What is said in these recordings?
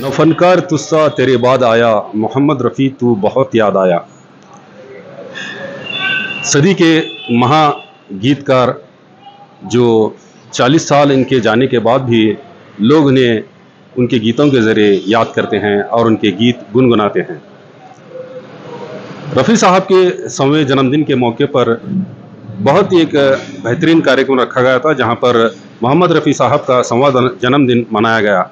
न फनकार तुस्सा तेरे बाद आया, मोहम्मद रफ़ी तू बहुत याद आया। सदी के महागीतकार जो 40 साल इनके जाने के बाद भी लोग उन्हें उनके गीतों के ज़रिए याद करते हैं और उनके गीत गुनगुनाते हैं। रफ़ी साहब के 100वें जन्मदिन के मौके पर बहुत ही एक बेहतरीन कार्यक्रम रखा गया था, जहां पर मोहम्मद रफ़ी साहब का 100वां जन्मदिन मनाया गया।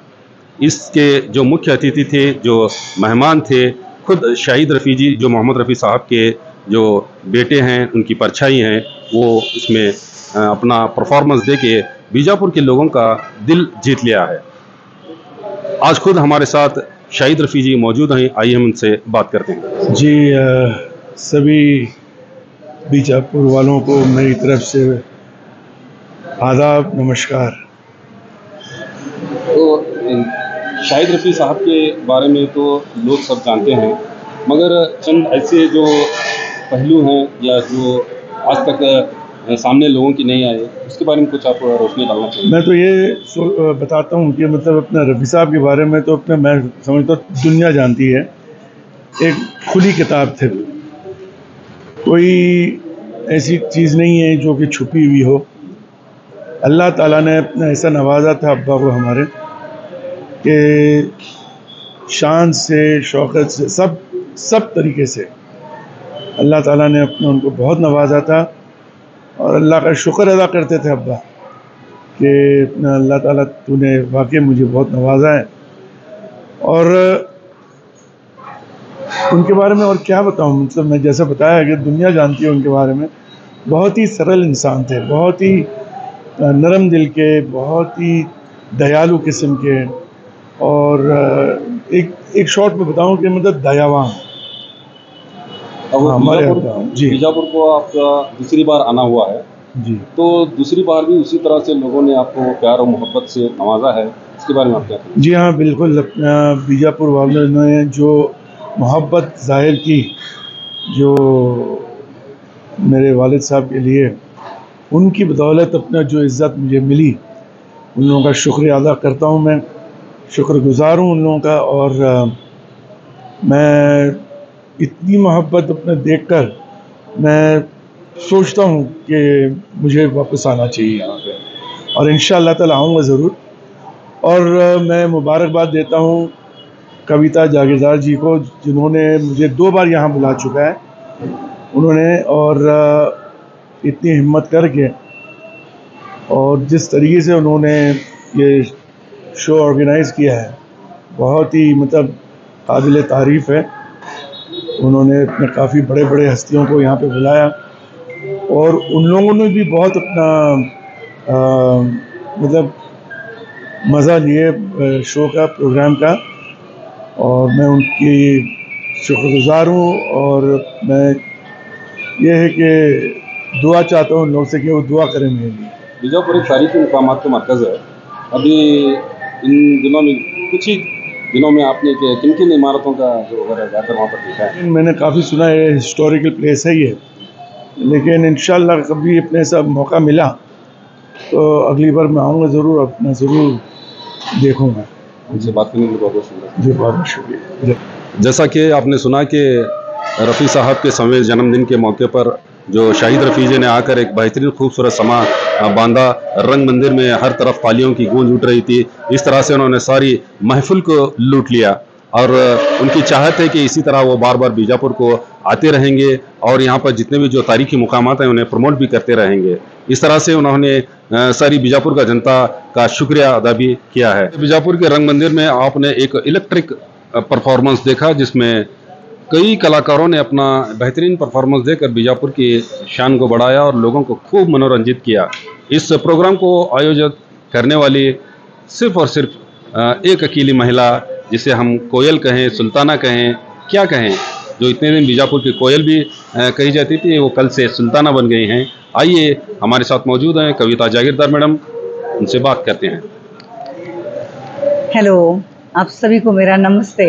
इसके जो मुख्य अतिथि थे, जो मेहमान थे, खुद शाहिद रफ़ी जी जो मोहम्मद रफ़ी साहब के जो बेटे हैं, उनकी परछाई हैं, वो इसमें अपना परफॉर्मेंस दे के बीजापुर के लोगों का दिल जीत लिया है। आज खुद हमारे साथ शाहिद रफ़ी जी मौजूद हैं, आइए हम उनसे बात करते हैं। जी, सभी बीजापुर वालों को मेरी तरफ से आदाब, नमस्कार। तो शाहिद रफ़ी साहब के बारे में तो लोग सब जानते हैं, मगर चंद ऐसे जो पहलू हैं या जो आज तक सामने लोगों की नहीं आए, उसके बारे में कुछ आप रोशनी डालना चाहिए। मैं तो ये बताता हूँ कि मतलब अपना रफ़ी साहब के बारे में तो अपना मैं समझता हूँ दुनिया जानती है। एक खुली किताब थे, कोई ऐसी चीज़ नहीं है जो कि छुपी हुई हो। अल्लाह ताला ने अपना ऐसा नवाजा था अब्बा को हमारे कि शान से, शौकत से, सब तरीके से अल्लाह ताला ने अपने उनको बहुत नवाजा था। और अल्लाह का शुक्र अदा करते थे अब्बा कि अल्लाह ताला तूने वाकई मुझे बहुत नवाजा है। और उनके बारे में और क्या बताऊं, मतलब मैं जैसा बताया कि दुनिया जानती है उनके बारे में। बहुत ही सरल इंसान थे, बहुत ही नरम दिल के, बहुत ही दयालु किस्म के। और एक शॉर्ट में बताऊं कि मतलब दयावान। अब हमारे बीजापुर को आपका दूसरी बार आना हुआ है जी, तो दूसरी बार भी उसी तरह से लोगों ने आपको प्यार और मोहब्बत से नवाजा है, इसके बारे में आप क्या कहेंगे? जी हाँ, बिल्कुल। अपना बीजापुर वालों ने जो मोहब्बत ज़ाहिर की, जो मेरे वालिद साहब के लिए, उनकी बदौलत अपना जो इज़्ज़त मुझे मिली, उन लोगों का शुक्रिया अदा करता हूँ। मैं शुक्रगुज़ार हूँ उन लोगों का। और मैं इतनी मोहब्बत अपने देखकर मैं सोचता हूँ कि मुझे वापस आना चाहिए यहाँ पे, और इंशाअल्लाह ताला आऊँगा ज़रूर। और मैं मुबारकबाद देता हूँ कविता जागीरदार जी को, जिन्होंने मुझे 2 बार यहाँ बुला चुका है उन्होंने। और इतनी हिम्मत करके और जिस तरीके से उन्होंने ये शो ऑर्गेनाइज़ किया है, बहुत ही मतलब काबिल तारीफ़ है। उन्होंने अपने काफ़ी बड़े बड़े हस्तियों को यहाँ पे बुलाया, और उन लोगों ने भी बहुत अपना मतलब मज़ा लिए शो का, प्रोग्राम का। और मैं उनकी शुक्रगुज़ार हूँ। और मैं ये है कि दुआ चाहता हूँ उन लोगों से कि वो दुआ करें मेरे लिए। बीजापुर एक तारीखी मुकामात का मरकज़ है। अभी इन दिनों में, कुछ ही दिनों में आपने किन किन इमारतों का जो वगैरह जाकर वहाँ पर देखा है? मैंने काफ़ी सुना है, हिस्टोरिकल प्लेस है ये, लेकिन इंशाअल्लाह कभी अपने सब मौका मिला तो अगली बार मैं आऊँगा ज़रूर, अपना ज़रूर देखूँगा। उनसे बात करने के लिए बहुत बहुत शुक्रिया। जी, बहुत बहुत शुक्रिया। जैसा कि आपने सुना कि रफ़ी साहब के 100वें जन्मदिन के मौके पर जो शाहिद रफ़ी जी ने आकर एक बेहतरीन खूबसूरत समा बांधा, रंग मंदिर में हर तरफ तालियों की गूंज उठ रही थी। इस तरह से उन्होंने सारी महफिल को लूट लिया, और उनकी चाहत है कि इसी तरह वो बार बार बीजापुर को आते रहेंगे और यहाँ पर जितने भी जो तारीखी मुकामात हैं उन्हें प्रमोट भी करते रहेंगे। इस तरह से उन्होंने सारी बीजापुर का जनता का शुक्रिया अदा भी किया है। बीजापुर के रंग मंदिर में आपने एक इलेक्ट्रिक परफॉर्मेंस देखा, जिसमें कई कलाकारों ने अपना बेहतरीन परफॉर्मेंस देकर बीजापुर की शान को बढ़ाया और लोगों को खूब मनोरंजित किया। इस प्रोग्राम को आयोजित करने वाली सिर्फ और सिर्फ एक अकेली महिला, जिसे हम कोयल कहें, सुल्ताना कहें, क्या कहें, जो इतने दिन बीजापुर की कोयल भी कही जाती थी, वो कल से सुल्ताना बन गई हैं। आइए, हमारे साथ मौजूद हैं कविता जागीरदार मैडम, उनसे बात करते हैं। हेलो, आप सभी को मेरा नमस्ते।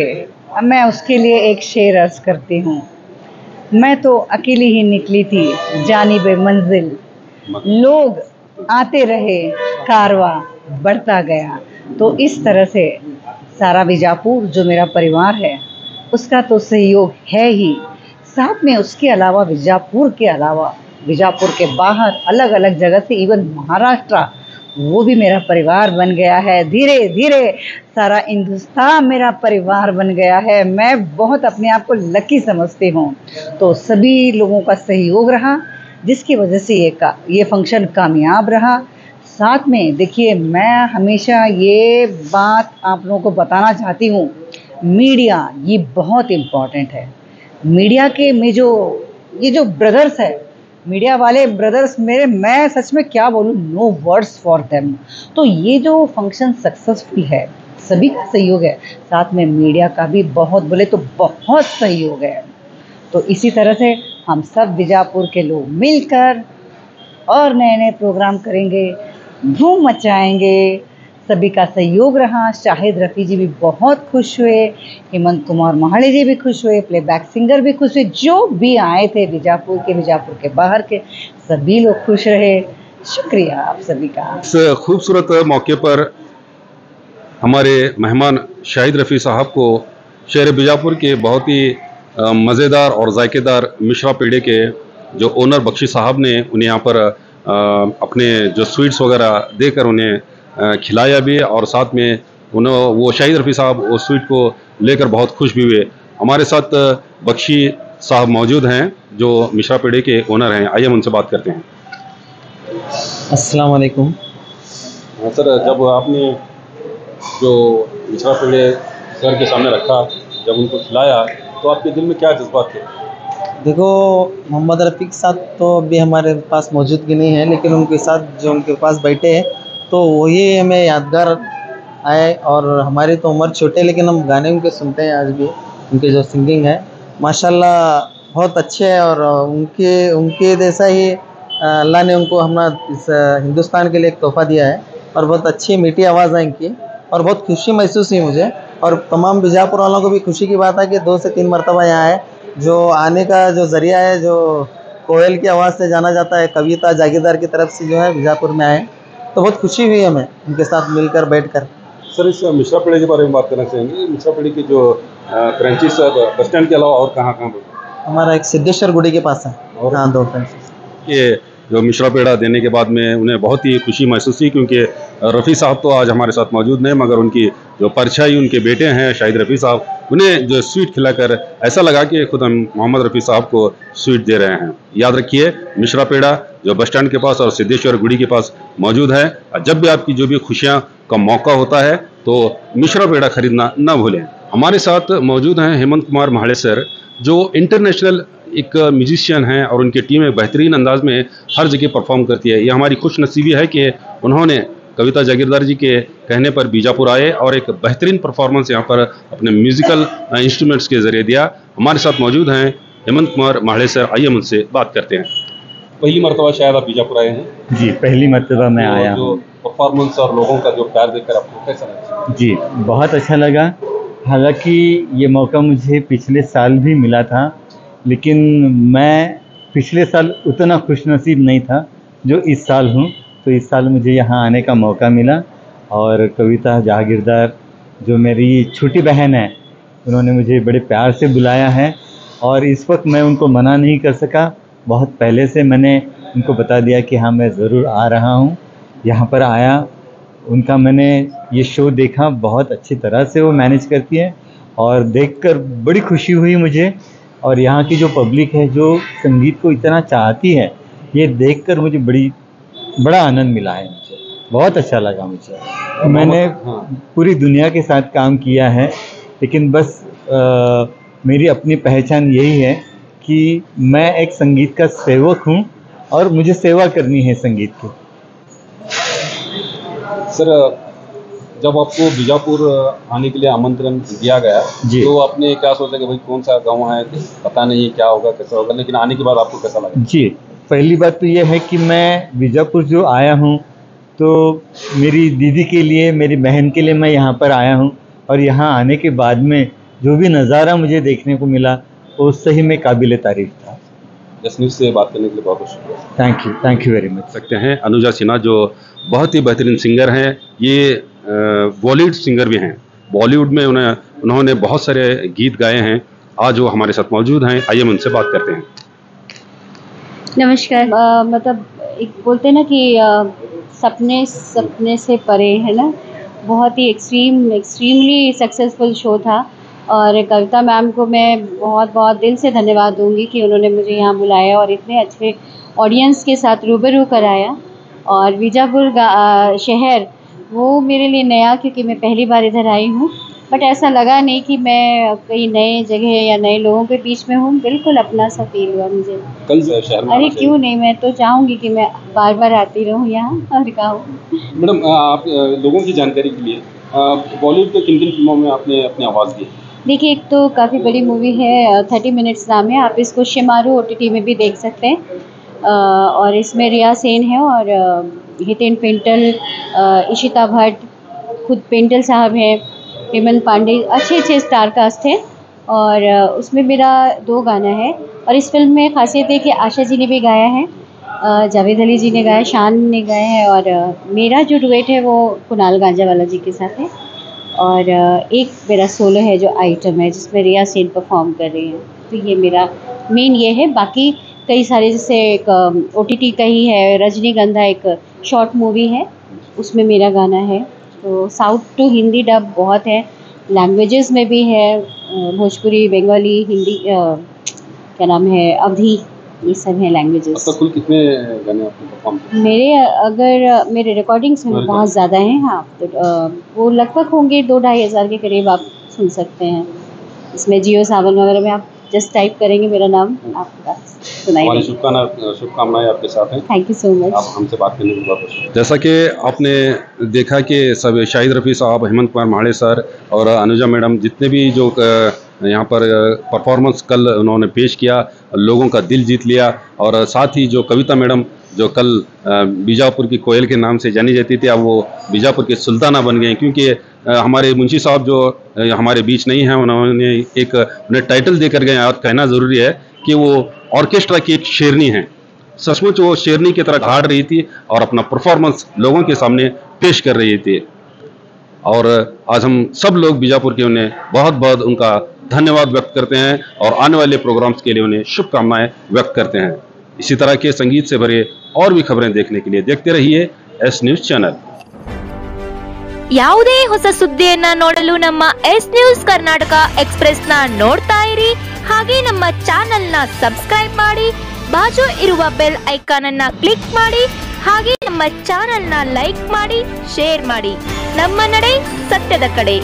अब मैं उसके लिए एक शेर अर्ज करती हूँ। मैं तो अकेली ही निकली थी जानिबे मंजिल, लोग आते रहे, कारवां बढ़ता गया। तो इस तरह से सारा बीजापुर जो मेरा परिवार है उसका तो सहयोग है ही, साथ में उसके अलावा बीजापुर के बाहर अलग अलग जगह से इवन महाराष्ट्र वो भी मेरा परिवार बन गया है। धीरे धीरे सारा हिंदुस्तान मेरा परिवार बन गया है। मैं बहुत अपने आप को लकी समझती हूँ। तो सभी लोगों का सहयोग रहा जिसकी वजह से ये फंक्शन कामयाब रहा। साथ में देखिए, मैं हमेशा ये बात आप लोगों को बताना चाहती हूँ, मीडिया ये बहुत इम्पॉर्टेंट है। मीडिया के में ये जो ब्रदर्स है, मीडिया वाले ब्रदर्स मेरे, मैं सच में क्या बोलूँ, नो वर्ड्स फॉर देम। तो ये जो फंक्शन सक्सेसफुल है सभी का सहयोग है, साथ में मीडिया का भी बहुत बोले तो बहुत सहयोग है। तो इसी तरह से हम सब बीजापुर के लोग मिलकर और नए नए प्रोग्राम करेंगे, धूम मचाएंगे। सभी का सहयोग रहा। शाहिद रफ़ी जी भी बहुत खुश हुए, हेमंत कुमार महाले जी भी खुश हुए, प्लेबैक सिंगर भी खुश हुए, जो भी आए थे बीजापुर के बाहर के सभी लोग खुश रहे। शुक्रिया आप सभी का। इस खूबसूरत मौके पर हमारे मेहमान शाहिद रफ़ी साहब को शहर बीजापुर के बहुत ही मज़ेदार और जायकेदार मिश्रा पेड़े के जो ओनर बख्शी साहब ने उन्हें यहाँ पर अपने जो स्वीट्स वगैरह देकर उन्हें खिलाया भी, और साथ में वो शाहिद रफ़ी साहब वो स्वीट को लेकर बहुत खुश भी हुए। हमारे साथ बख्शी साहब मौजूद हैं जो मिश्रा पेड़े के ओनर हैं। आइए हम उनसे बात करते हैं। अस्सलाम वालेकुम। सर, जब आपने जो मिश्रा पेड़े सर के सामने रखा, जब उनको खिलाया, तो आपके दिल में क्या जज्बात थे? देखो, मोहम्मद रफ़ीक साहब तो अभी हमारे पास मौजूदगी नहीं है, लेकिन उनके साथ जो उनके पास बैठे हैं तो वही हमें यादगार आए। और हमारी तो उम्र छोटे है, लेकिन हम गाने उनके सुनते हैं आज भी। उनके जो सिंगिंग है माशाल्लाह बहुत अच्छे है, और उनके जैसा ही अल्लाह ने उनको हमारा इस हिंदुस्तान के लिए एक तोहफ़ा दिया है। और बहुत अच्छी मीठी आवाज़ है इनकी, और बहुत खुशी महसूस हुई मुझे। और तमाम बीजापुर वालों को भी खुशी की बात है कि 2 से 3 मरतबा यहाँ आए। जो आने का जो ज़रिया है, जो कोयल की आवाज़ से जाना जाता है, कविता जागीरदार की तरफ से जो है बीजापुर में आए, तो बहुत खुशी हुई हमें उनके साथ मिलकर बैठकर। सर, इस मिश्रा पेड़े के बारे में बात करना चाहेंगे। मिश्रा पेड़े की जो फ्रेंचाइज बस स्टैंड के अलावा और कहाँ कहाँ हमारा एक सिद्धेश्वर गुड़ी के पास है, और हाँ 2 फ्रेंचाइज। ये जो मिश्रा पेड़ा देने के बाद में उन्हें बहुत ही खुशी महसूस हुई, क्योंकि रफ़ी साहब तो आज हमारे साथ मौजूद नहीं, मगर उनकी जो परछाई उनके बेटे हैं शाहिद रफ़ी साहब, उन्हें जो स्वीट खिलाकर ऐसा लगा कि खुद हम मोहम्मद रफ़ी साहब को स्वीट दे रहे हैं। याद रखिए, मिश्रा पेड़ा जो बस स्टैंड के पास और सिद्धेश्वर गुड़ी के पास मौजूद है। जब भी आपकी जो भी खुशियाँ का मौका होता है तो मिश्रा पेड़ा खरीदना न भूलें। हमारे साथ मौजूद हैं हेमंत कुमार महाले सर, जो इंटरनेशनल एक म्यूजिशियन हैं, और उनकी टीम एक बेहतरीन अंदाज में हर जगह परफॉर्म करती है। ये हमारी खुश नसीबी है कि उन्होंने कविता जागीरदार जी के कहने पर बीजापुर आए और एक बेहतरीन परफॉर्मेंस यहाँ पर अपने म्यूजिकल इंस्ट्रूमेंट्स के ज़रिए दिया। हमारे साथ मौजूद हैं हेमंत कुमार महाले सर। आइए हम उनसे बात करते हैं। पहली मरतबा शायद आप बीजापुर आए हैं? जी, पहली मरतबा मैं आया जो हूँ। परफॉर्मेंस और लोगों का जो प्यार देखकर आपको कैसा लगा? जी, बहुत अच्छा लगा। हालांकि ये मौका मुझे पिछले साल भी मिला था, लेकिन मैं पिछले साल उतना खुशनसीब नहीं था जो इस साल हूँ। तो इस साल मुझे यहाँ आने का मौका मिला, और कविता जागीरदार जो मेरी छोटी बहन है, उन्होंने मुझे बड़े प्यार से बुलाया है, और इस वक्त मैं उनको मना नहीं कर सका। बहुत पहले से मैंने उनको बता दिया कि हाँ, मैं ज़रूर आ रहा हूँ। यहाँ पर आया, उनका मैंने ये शो देखा, बहुत अच्छी तरह से वो मैनेज करती है, और देखकर बड़ी खुशी हुई मुझे। और यहाँ की जो पब्लिक है जो संगीत को इतना चाहती है, ये देखकर मुझे बड़ा आनंद मिला है। मुझे बहुत अच्छा लगा। मुझे मैंने पूरी दुनिया के साथ काम किया है, लेकिन बस मेरी अपनी पहचान यही है कि मैं एक संगीत का सेवक हूँ, और मुझे सेवा करनी है संगीत की। सर, जब आपको बीजापुर आने के लिए आमंत्रण दिया गया जी, तो आपने क्या सोचा कि भाई कौन सा गांव है, पता नहीं क्या होगा कैसा होगा, लेकिन आने के बाद आपको कैसा लगा? जी, पहली बात तो ये है कि मैं बीजापुर जो आया हूँ तो मेरी दीदी के लिए, मेरी बहन के लिए मैं यहाँ पर आया हूँ, और यहाँ आने के बाद में जो भी नज़ारा मुझे देखने को मिला वो सही में काबिल तारीफ़ था। जस न्यूज़ से बात करने के लिए बहुत बहुत शुक्रिया। Thank you very much. सकते हैं अनुजा सिन्हा जो बहुत ही बेहतरीन सिंगर हैं, ये बॉलीवुड सिंगर भी हैं। बॉलीवुड में उन्होंने बहुत सारे गीत गाए हैं। आज वो हमारे साथ मौजूद हैं, आइए हम उनसे बात करते हैं। नमस्कार। मतलब एक बोलते हैं ना कि सपने सपने से परे, है ना। बहुत ही एक्सट्रीमली सक्सेसफुल शो था और कविता मैम को मैं बहुत बहुत दिल से धन्यवाद दूंगी कि उन्होंने मुझे यहाँ बुलाया और इतने अच्छे ऑडियंस के साथ रूबरू कराया। और बीजापुर शहर वो मेरे लिए नया, क्योंकि मैं पहली बार इधर आई हूँ, बट ऐसा लगा नहीं कि मैं कई नए जगह या नए लोगों के बीच में हूँ। बिल्कुल अपना सा फील हुआ मुझे। कल शहर में अरे क्यों नहीं, मैं तो चाहूँगी कि मैं बार बार आती रहूँ यहाँ और कहूँ। मैडम, आप लोगों की जानकारी के लिए बॉलीवुड के किन फिल्मों में आपने अपनी आवाज़ दी? देखिए, एक तो काफ़ी बड़ी मूवी है 30 मिनट्स नाम है, आप इसको शिमारू OTT में भी देख सकते हैं। और इसमें रिया सेन है और हितेन पिंटल, इशिता भट्ट, खुद पिंटल साहब हैं, हेमंत पांडे, अच्छे स्टार कास्ट है। और उसमें मेरा 2 गाना है। और इस फिल्म में खासियत है कि आशा जी ने भी गाया है, जावेद अली जी ने गाया, शान ने गाया है और मेरा जो डुएट है वो कुणाल गांजावाला जी के साथ है। और एक मेरा सोलो है जो आइटम है जिसमें रिया सेन परफॉर्म कर रही है। तो ये मेरा मेन ये है। बाकी कई सारे, जैसे एक OTT का ही है रजनीगंधा, एक शॉर्ट मूवी है, उसमें मेरा गाना है। तो साउथ टू हिंदी डब बहुत है, लैंग्वेजेस में भी है, भोजपुरी, बंगाली, हिंदी, क्या नाम है, अवधी, ये सब है लैंग्वेजेस। अब तक कुल कितने गाने आपने परफॉर्म किए? मेरे रिकॉर्डिंग्स में बहुत ज़्यादा हैं। हाँ, तो वो लगभग होंगे 2-2.5 हज़ार के करीब आप सुन सकते हैं। इसमें जियो सावन वगैरह में आप जस्ट टाइप करेंगे मेरा नाम, आपको सुनाई हमारी देगा। शुभकामनाएं आपके साथ हैं। Thank you so much. आप हमसे बात करने के लिए बहुत खुश। जैसा कि आपने देखा कि सब शाहिद रफ़ी साहब, हेमंत कुमार म्हाड़े सर और अनुजा मैडम, जितने भी जो यहाँ पर परफॉर्मेंस कल उन्होंने पेश किया, लोगों का दिल जीत लिया। और साथ ही जो कविता मैडम जो कल बीजापुर की कोयल के नाम से जानी जाती थी, अब वो बीजापुर की सुल्ताना बन गई, क्योंकि हमारे मुंशी साहब जो हमारे बीच नहीं हैं, उन्हें टाइटल देकर गए। और कहना ज़रूरी है कि वो ऑर्केस्ट्रा की एक शेरनी हैं। सचमुच वो शेरनी की तरह दहाड़ रही थी और अपना परफॉर्मेंस लोगों के सामने पेश कर रही थी। और आज हम सब लोग बीजापुर के उन्हें बहुत बहुत उनका धन्यवाद व्यक्त करते हैं और आने वाले प्रोग्राम्स के लिए उन्हें शुभकामनाएं व्यक्त करते हैं। इसी तरह के संगीत से भरे और भी खबरें देखने के लिए देखते रहिए एस न्यूज चैनल। ಯಾವುದೇ ಹೊಸ ಸುದ್ದಿಯನ್ನ ನೋಡಲು ನಮ್ಮ ಎಸ್ ನ್ಯೂಸ್ ಕರ್ನಾಟಕ ಎಕ್ಸ್‌ಪ್ರೆಸ್ ನ ನೋಡ್ತಾ ಇರಿ, ಹಾಗೆ ನಮ್ಮ ಚಾನೆಲ್ ನ ಸಬ್ಸ್ಕ್ರೈಬ್ ಮಾಡಿ, ಬಾಜು ಇರುವ ಬೆಲ್ ಐಕಾನ್ ಅನ್ನ ಕ್ಲಿಕ್ ಮಾಡಿ, ಹಾಗೆ ನಮ್ಮ ಚಾನೆಲ್ ನ ಲೈಕ್ ಮಾಡಿ, ಶೇರ್ ಮಾಡಿ. ನಮ್ಮ ನಡೆ ಸತ್ಯದ ಕಡೆ.